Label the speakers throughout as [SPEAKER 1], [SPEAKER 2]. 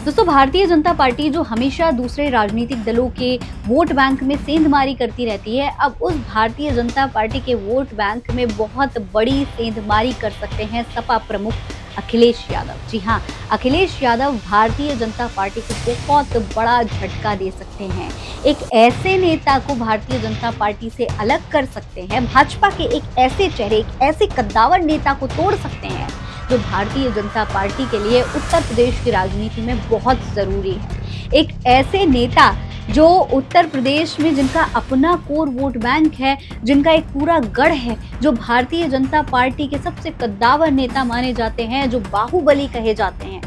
[SPEAKER 1] दोस्तों, भारतीय जनता पार्टी जो हमेशा दूसरे राजनीतिक दलों के वोट बैंक में सेंधमारी करती रहती है, अब उस भारतीय जनता पार्टी के वोट बैंक में बहुत बड़ी सेंधमारी कर सकते हैं सपा प्रमुख अखिलेश यादव। जी हाँ, अखिलेश यादव भारतीय जनता पार्टी को बहुत बड़ा झटका दे सकते हैं। एक ऐसे नेता को भारतीय जनता पार्टी से अलग कर सकते हैं, भाजपा के एक ऐसे चेहरे, एक ऐसे कद्दावर नेता को तोड़ सकते हैं जो भारतीय जनता पार्टी के लिए उत्तर प्रदेश की राजनीति में बहुत जरूरी है। एक ऐसे नेता जो उत्तर प्रदेश में जिनका अपना कोर वोट बैंक है, जिनका एक पूरा गढ़ है, जो भारतीय जनता पार्टी के सबसे कद्दावर नेता माने जाते हैं, जो बाहुबली कहे जाते हैं,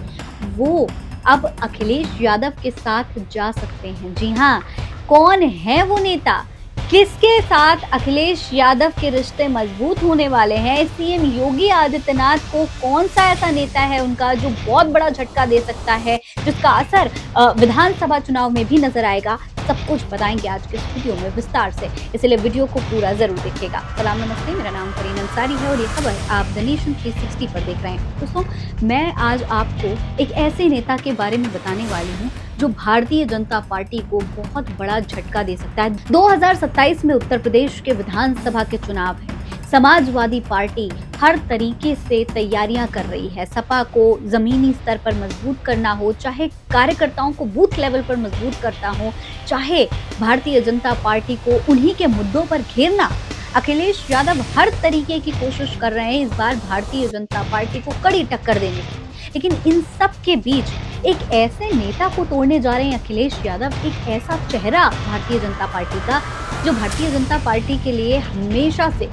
[SPEAKER 1] वो अब अखिलेश यादव के साथ जा सकते हैं। जी हाँ, कौन है वो नेता, किसके साथ अखिलेश यादव के रिश्ते मजबूत होने वाले हैं? सीएम योगी आदित्यनाथ को कौन सा ऐसा नेता है उनका जो बहुत बड़ा झटका दे सकता है, जिसका असर विधानसभा चुनाव में भी नजर आएगा? सब कुछ बताएंगे आज के इस वीडियो में विस्तार से, इसलिए वीडियो को पूरा जरूर देखिएगा। सलाम नमस्ते, मेरा नाम करीन अंसारी है और ये खबर आप द नेशन 360 पर देख रहे हैं। दोस्तों, मैं आज आपको एक ऐसे नेता के बारे में बताने वाली हूँ जो भारतीय जनता पार्टी को बहुत बड़ा झटका दे सकता है। 2027 में उत्तर प्रदेश के विधानसभा के चुनाव है। समाजवादी पार्टी हर तरीके से तैयारियां कर रही है। सपा को जमीनी स्तर पर मजबूत करना हो, चाहे कार्यकर्ताओं को बूथ लेवल पर मजबूत करना हो, चाहे भारतीय जनता पार्टी को उन्हीं के मुद्दों पर घेरना, अखिलेश यादव हर तरीके की कोशिश कर रहे हैं इस बार भारतीय जनता पार्टी को कड़ी टक्कर देने की। लेकिन इन सब के बीच एक ऐसे नेता को तोड़ने जा रहे हैं अखिलेश यादव, एक ऐसा चेहरा भारतीय जनता पार्टी का जो भारतीय जनता पार्टी के लिए हमेशा से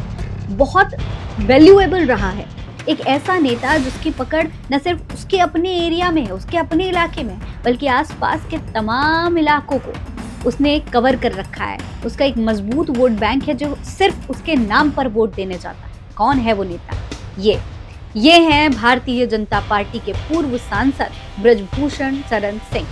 [SPEAKER 1] बहुत वैल्यूएबल रहा है। एक ऐसा नेता जिसकी पकड़ न सिर्फ उसके अपने एरिया में है, उसके अपने इलाके में, बल्कि आसपास के तमाम इलाकों को उसने कवर कर रखा है। उसका एक मजबूत वोट बैंक है जो सिर्फ उसके नाम पर वोट देने जाता है। कौन है वो नेता? ये हैं भारतीय जनता पार्टी के पूर्व सांसद ब्रजभूषण शरण सिंह।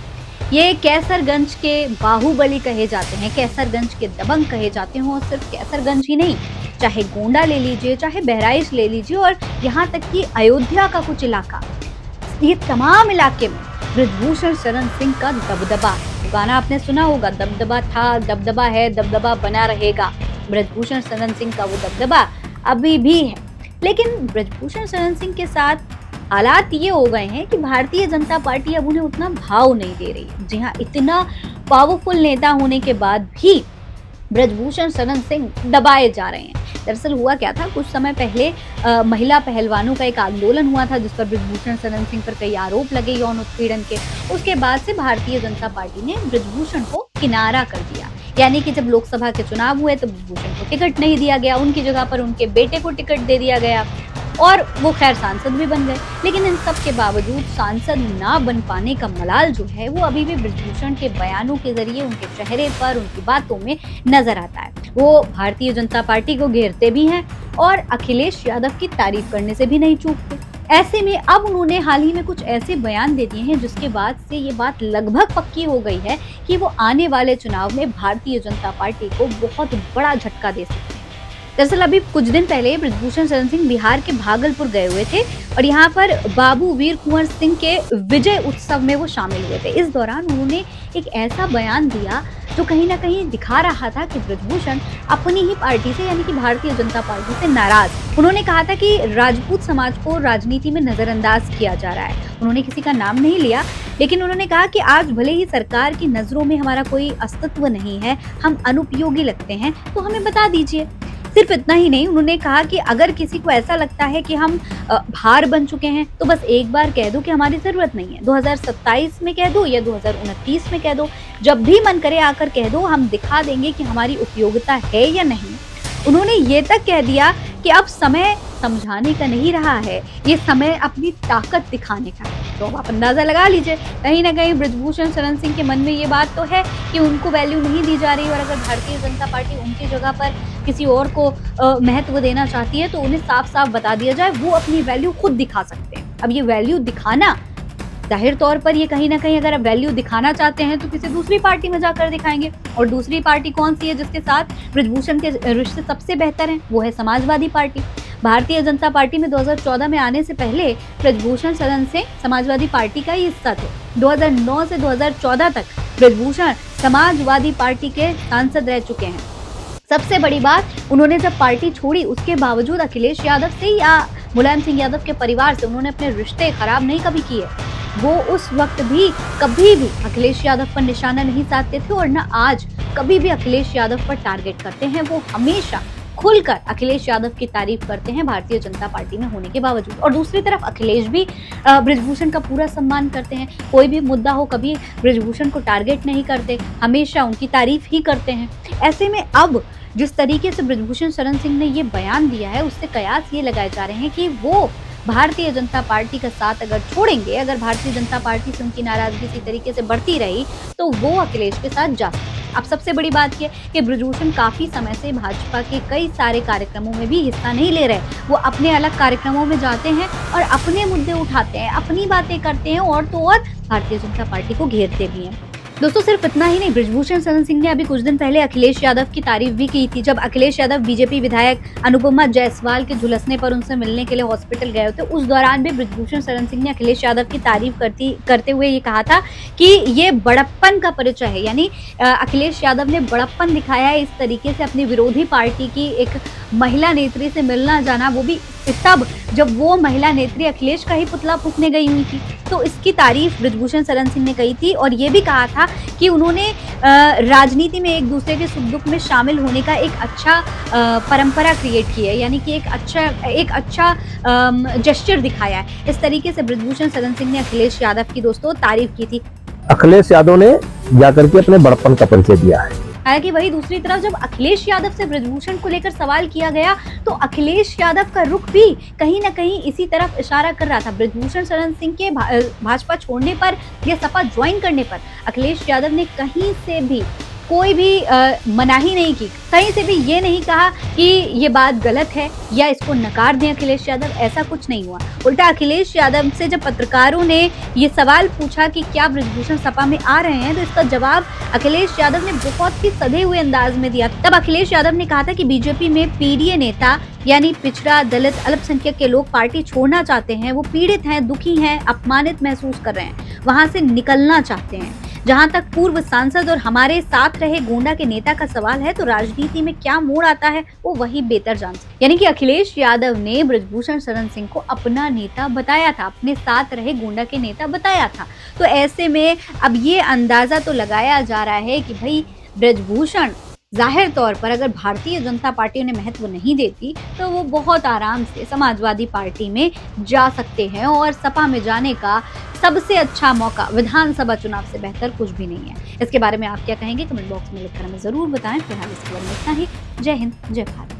[SPEAKER 1] ये कैसरगंज के बाहुबली कहे जाते हैं, कैसरगंज के दबंग कहे जाते हैं। और सिर्फ कैसरगंज ही नहीं, चाहे गोंडा ले लीजिए, चाहे बहराइच ले लीजिए, और यहाँ तक कि अयोध्या का कुछ इलाका, ये तमाम इलाके में ब्रजभूषण शरण सिंह का दबदबा है। गाना आपने सुना होगा, दबदबा था, दबदबा है, दबदबा बना रहेगा। ब्रजभूषण शरण सिंह का वो दबदबा अभी भी है। लेकिन ब्रजभूषण शरण सिंह के साथ हालात ये हो गए हैं कि भारतीय जनता पार्टी अब उन्हें उतना भाव नहीं दे रही है। जी हाँ, इतना पावरफुल नेता होने के बाद भी ब्रजभूषण शरण सिंह दबाए जा रहे हैं। दरअसल हुआ क्या था, कुछ समय पहले महिला पहलवानों का एक आंदोलन हुआ था जिस पर ब्रजभूषण शरण सिंह पर कई आरोप लगे यौन उत्पीड़न के। उसके बाद से भारतीय जनता पार्टी ने ब्रजभूषण को किनारा कर दिया। यानी कि जब लोकसभा के चुनाव हुए तो ब्रजभूषण को टिकट नहीं दिया गया, उनकी जगह पर उनके बेटे को टिकट दे दिया गया और वो खैर सांसद भी बन गए। लेकिन इन सब के बावजूद सांसद ना बन पाने का मलाल जो है वो अभी भी ब्रजभूषण के बयानों के जरिए, उनके चेहरे पर, उनकी बातों में नजर आता है। वो भारतीय जनता पार्टी को घेरते भी हैं और अखिलेश यादव की तारीफ करने से भी नहीं चूकते। ऐसे में अब उन्होंने हाल ही में कुछ ऐसे बयान दे दिए हैं जिसके बाद से ये बात लगभग पक्की हो गई है कि वो आने वाले चुनाव में भारतीय जनता पार्टी को बहुत बड़ा झटका दे सकते हैं। दरअसल अभी कुछ दिन पहले ब्रजभूषण शरण सिंह बिहार के भागलपुर गए हुए थे और यहाँ पर बाबू वीर कुंवर सिंह के विजय उत्सव में वो शामिल हुए थे। इस दौरान उन्होंने एक ऐसा बयान दिया जो कहीं ना कहीं दिखा रहा था कि ब्रजभूषण अपनी ही पार्टी से, यानी कि भारतीय जनता पार्टी से नाराज। उन्होंने कहा था कि राजपूत समाज को राजनीति में नजरअंदाज किया जा रहा है। उन्होंने किसी का नाम नहीं लिया, लेकिन उन्होंने कहा कि आज भले ही सरकार की नजरों में हमारा कोई अस्तित्व नहीं है, हम अनुपयोगी लगते हैं, तो हमें बता दीजिए। सिर्फ इतना ही नहीं, उन्होंने कहा कि अगर किसी को ऐसा लगता है कि हम भार बन चुके हैं तो बस एक बार कह दो कि हमारी जरूरत नहीं है। 2027 में कह दो या 2029 में कह दो, जब भी मन करे आकर कह दो, हम दिखा देंगे कि हमारी उपयोगिता है या नहीं। उन्होंने ये तक कह दिया कि अब समय समझाने का नहीं रहा है, ये समय अपनी ताकत दिखाने का है। तो आप अंदाजा लगा लीजिए, कहीं ना कहीं ब्रजभूषण शरण सिंह के मन में ये बात तो है कि उनको वैल्यू नहीं दी जा रही, और अगर भारतीय जनता पार्टी उनकी जगह पर किसी और को महत्व देना चाहती है तो उन्हें साफ साफ बता दिया जाए, वो अपनी वैल्यू खुद दिखा सकते हैं। अब ये वैल्यू दिखाना, जाहिर तौर पर ये कहीं ना कहीं अगर आप वैल्यू दिखाना चाहते हैं तो किसी दूसरी पार्टी में जाकर दिखाएंगे, और दूसरी पार्टी कौन सी है जिसके साथ ब्रजभूषण के रिश्ते सबसे बेहतर हैं? वो है समाजवादी पार्टी। भारतीय जनता पार्टी में 2014 में आने से पहले ब्रजभूषण शरण सिंह समाजवादी पार्टी का ही हिस्सा थे। 2009 से 2014 तक ब्रजभूषण समाजवादी पार्टी के सांसद रह चुके हैं। सबसे बड़ी बात, उन्होंने जब पार्टी छोड़ी उसके बावजूद अखिलेश यादव से या मुलायम सिंह यादव के परिवार से उन्होंने अपने रिश्ते खराब नहीं कभी किए। वो उस वक्त भी कभी भी अखिलेश यादव पर निशाना नहीं साधते थे और न आज कभी भी अखिलेश यादव पर टारगेट करते हैं। वो हमेशा खुलकर अखिलेश यादव की तारीफ करते हैं भारतीय जनता पार्टी में होने के बावजूद। और दूसरी तरफ अखिलेश भी ब्रजभूषण का पूरा सम्मान करते हैं। कोई भी मुद्दा हो कभी ब्रजभूषण को टारगेट नहीं करते, हमेशा उनकी तारीफ ही करते हैं। ऐसे में अब जिस तरीके से ब्रजभूषण शरण सिंह ने ये बयान दिया है, उससे कयास ये लगाए जा रहे हैं कि वो भारतीय जनता पार्टी का साथ अगर छोड़ेंगे, अगर भारतीय जनता पार्टी से उनकी नाराजगी इसी तरीके से बढ़ती रही तो वो अखिलेश के साथ जा सकते हैं। अब सबसे बड़ी बात यह कि ब्रजभूषण काफी समय से भाजपा के कई सारे कार्यक्रमों में भी हिस्सा नहीं ले रहे। वो अपने अलग कार्यक्रमों में जाते हैं और अपने मुद्दे उठाते हैं, अपनी बातें करते हैं और तो और भारतीय जनता पार्टी को घेरते भी हैं। दोस्तों, सिर्फ इतना ही नहीं, ब्रजभूषण शरण सिंह ने अभी कुछ दिन पहले अखिलेश यादव की तारीफ भी की थी। जब अखिलेश यादव बीजेपी विधायक अनुपमा जायसवाल के झुलसने पर उनसे मिलने के लिए हॉस्पिटल गए थे, उस दौरान भी ब्रजभूषण शरण सिंह ने अखिलेश यादव की तारीफ करते हुए ये कहा था कि ये बड़प्पन का परिचय है। यानी अखिलेश यादव ने बड़प्पन दिखाया है इस तरीके से अपनी विरोधी पार्टी की एक महिला नेत्री से मिलना जाना, वो भी तब जब वो महिला नेत्री अखिलेश का ही पुतला फूंकने गई हुई थी। तो इसकी तारीफ ब्रजभूषण शरण सिंह ने कही थी और ये भी कहा था कि उन्होंने राजनीति में एक दूसरे के सुख दुख में शामिल होने का एक अच्छा परंपरा क्रिएट की है, यानी कि एक अच्छा जेस्चर दिखाया है। इस तरीके से ब्रजभूषण शरण सिंह ने अखिलेश यादव की दोस्तों तारीफ की थी।
[SPEAKER 2] अखिलेश यादव ने जाकर के अपने बड़प्पन का परिचय दिया है।
[SPEAKER 1] हालांकि वही दूसरी तरफ जब अखिलेश यादव से ब्रजभूषण को लेकर सवाल किया गया तो अखिलेश यादव का रुख भी कहीं न कहीं इसी तरफ इशारा कर रहा था। ब्रजभूषण शरण सिंह के भाजपा छोड़ने पर या सपा ज्वाइन करने पर अखिलेश यादव ने कहीं से भी कोई भी मनाही नहीं की, कहीं से भी ये नहीं कहा कि ये बात गलत है या इसको नकार दें अखिलेश यादव, ऐसा कुछ नहीं हुआ। उल्टा अखिलेश यादव से जब पत्रकारों ने ये सवाल पूछा कि क्या ब्रजभूषण सपा में आ रहे हैं, तो इसका जवाब अखिलेश यादव ने बहुत ही सधे हुए अंदाज में दिया। तब अखिलेश यादव ने कहा था कि बीजेपी में पीडीए नेता यानी पिछड़ा, दलित, अल्पसंख्यक के लोग पार्टी छोड़ना चाहते हैं, वो पीड़ित हैं, दुखी हैं, अपमानित महसूस कर रहे हैं, वहां से निकलना चाहते हैं। जहां तक पूर्व सांसद और हमारे साथ रहे गोंडा के नेता का सवाल है, तो राजनीति में क्या मोड़ आता है वो वही बेहतर जान सकते। यानी कि अखिलेश यादव ने ब्रजभूषण शरण सिंह को अपना नेता बताया था, अपने साथ रहे गोंडा के नेता बताया था। तो ऐसे में अब ये अंदाजा तो लगाया जा रहा है कि भाई ब्रजभूषण जाहिर तौर पर अगर भारतीय जनता पार्टी उन्हें महत्व नहीं देती तो वो बहुत आराम से समाजवादी पार्टी में जा सकते हैं और सपा में जाने का सबसे अच्छा मौका विधानसभा चुनाव से बेहतर कुछ भी नहीं है। इसके बारे में आप क्या कहेंगे, कमेंट बॉक्स में लिखकर हमें जरूर बताएं। फिलहाल इस खबर में इतना ही। जय हिंद, जय भारत।